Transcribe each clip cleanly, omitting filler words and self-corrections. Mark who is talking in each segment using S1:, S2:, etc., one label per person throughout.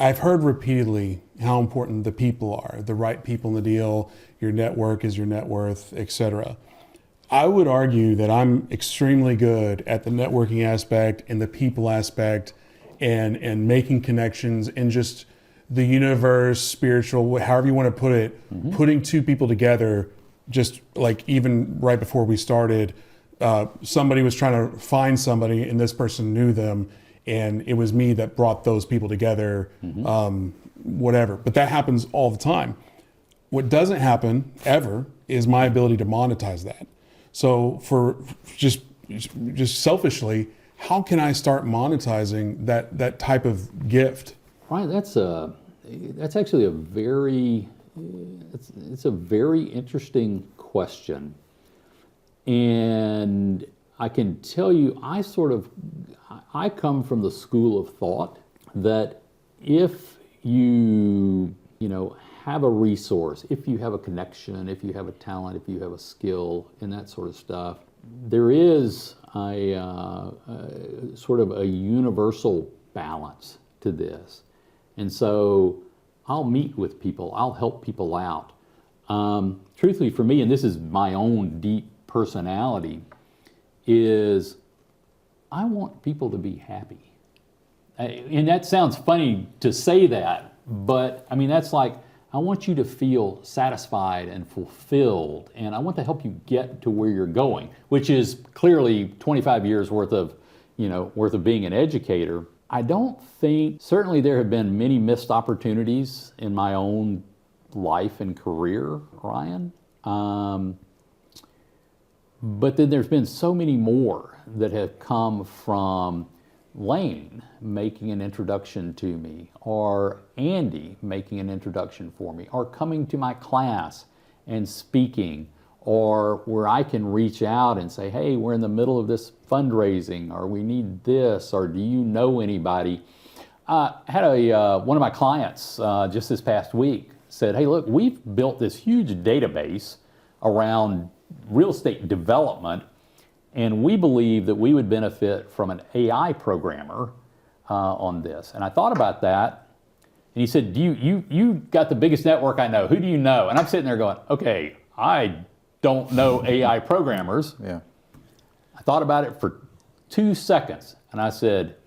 S1: I've heard repeatedly how important the people are, the right people in the deal, your network is your net worth, etc. I would argue that I'm extremely good at the networking aspect and the people aspect and making connections and just the universe, spiritual, however you want to put it, putting two people together, just like even right before we started, somebody was trying to find somebody and this person knew them, and it was me that brought those people together, whatever. But that happens all the time. What doesn't happen ever is my ability to monetize that. So for just selfishly, how can I start monetizing that type of gift?
S2: Ryan, that's actually a very interesting question, and I can tell you, I come from the school of thought that if you have a resource, if you have a connection, if you have a talent, if you have a skill, and that sort of stuff, there is a sort of a universal balance to this. And so I'll meet with people, I'll help people out. Truthfully for me, and this is my own deep personality, is I want people to be happy. And that sounds funny to say that, but I mean, that's like, I want you to feel satisfied and fulfilled, and I want to help you get to where you're going, which is clearly 25 years worth of being an educator. I don't think, certainly there have been many missed opportunities in my own life and career, Ryan. But then there's been so many more that have come from Lane making an introduction to me, or Andy making an introduction for me, or coming to my class and speaking, or where I can reach out and say, hey, we're in the middle of this fundraising, or we need this, or do you know anybody? I had one of my clients just this past week said, hey, look, we've built this huge database around real estate development, and we believe that we would benefit from an AI programmer on this. And I thought about that, and he said, you got the biggest network I know. Who do you know? And I'm sitting there going, okay, I don't know AI programmers.
S3: Yeah.
S2: I thought about it for 2 seconds, and I said,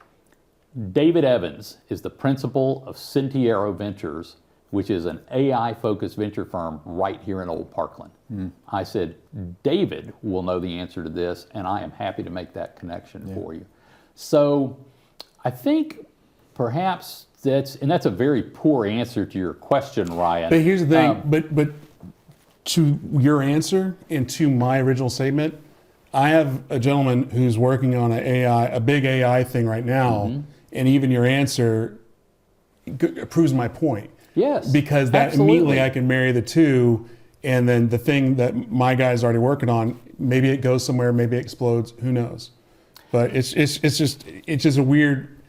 S2: David Evans is the principal of Centiero Ventures, which is an AI-focused venture firm right here in Old Parkland. I said, David will know the answer to this, and I am happy to make that connection for you. So I think perhaps that's a very poor answer to your question, Ryan.
S1: But here's the thing, but to your answer and to my original statement, I have a gentleman who's working on a big AI thing right now, and even your answer proves my point.
S2: Yes,
S1: because that
S2: absolutely.
S1: Immediately I can marry the two, and then the thing that my guy's already working on, maybe it goes somewhere, maybe it explodes, who knows? But it's just a weird.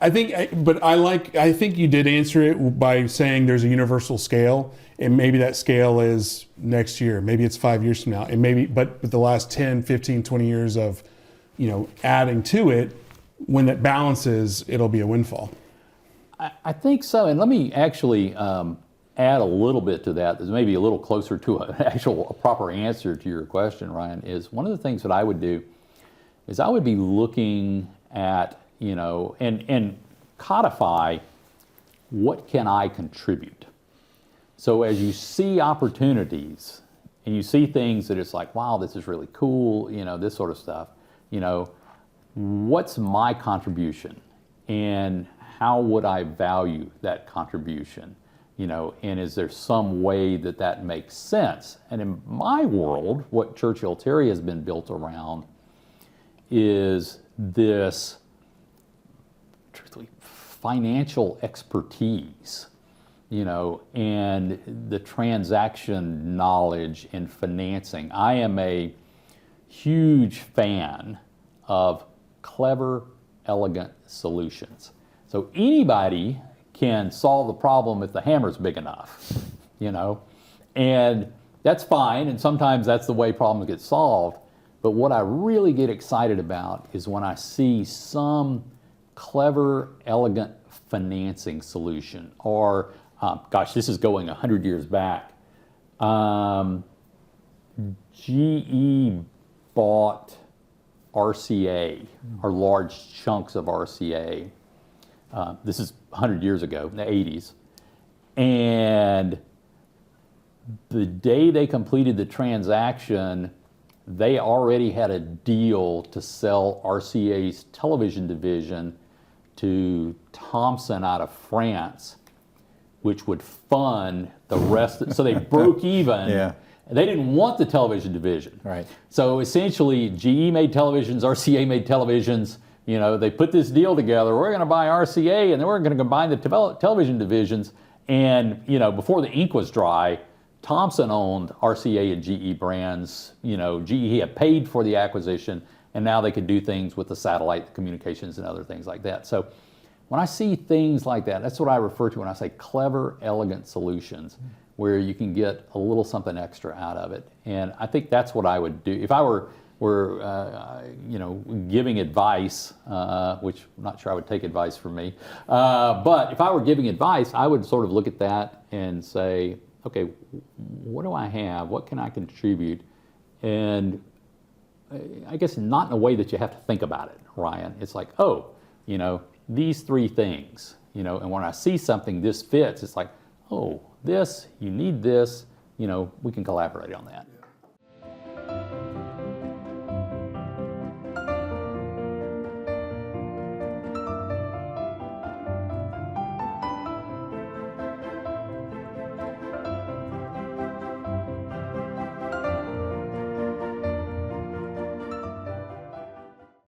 S1: I think you did answer it by saying there's a universal scale, and maybe that scale is next year, maybe it's 5 years from now, and maybe but the last 10, 15, 20 years of adding to it, when that balances, it'll be a windfall.
S2: I think so, and let me actually add a little bit to that. That's maybe a little closer to a proper answer to your question, Ryan. Is one of the things that I would do is I would be looking at and codify what can I contribute. So as you see opportunities and you see things that it's like, wow, this is really cool, this sort of stuff. What's my contribution, and how would I value that contribution? And is there some way that makes sense? And in my world, what Churchill Terry has been built around is this truthfully financial expertise, and the transaction knowledge in financing. I am a huge fan of clever, elegant solutions. So anybody can solve the problem if the hammer's big enough, and that's fine, and sometimes that's the way problems get solved. But what I really get excited about is when I see some clever, elegant financing solution, or gosh, this is going 100 years back. GE bought RCA, or large chunks of RCA. This is 100 years ago, in the 80s. And the day they completed the transaction, they already had a deal to sell RCA's television division to Thomson out of France, which would fund the rest. So they broke even.
S3: Yeah.
S2: They didn't want the television division.
S3: Right.
S2: So essentially, GE made televisions, RCA made televisions. You know, they put this deal together. We're going to buy RCA, and then we're going to combine the television divisions. And, you know, before the ink was dry, Thomson owned RCA and GE brands. You know, GE had paid for the acquisition, and now they could do things with the satellite communications and other things like that. So when I see things like that, that's what I refer to when I say clever, elegant solutions, where you can get a little something extra out of it. And I think that's what I would do. If I were you know, giving advice, which I'm not sure I would take advice from me, but if I were giving advice, I would sort of look at that and say, okay, what do I have? What can I contribute? And I guess not in a way that you have to think about it, Ryan. It's like, oh, you know, these three things, you know, and when I see something this fits, it's like, oh, this, you need this, you know, we can collaborate on that.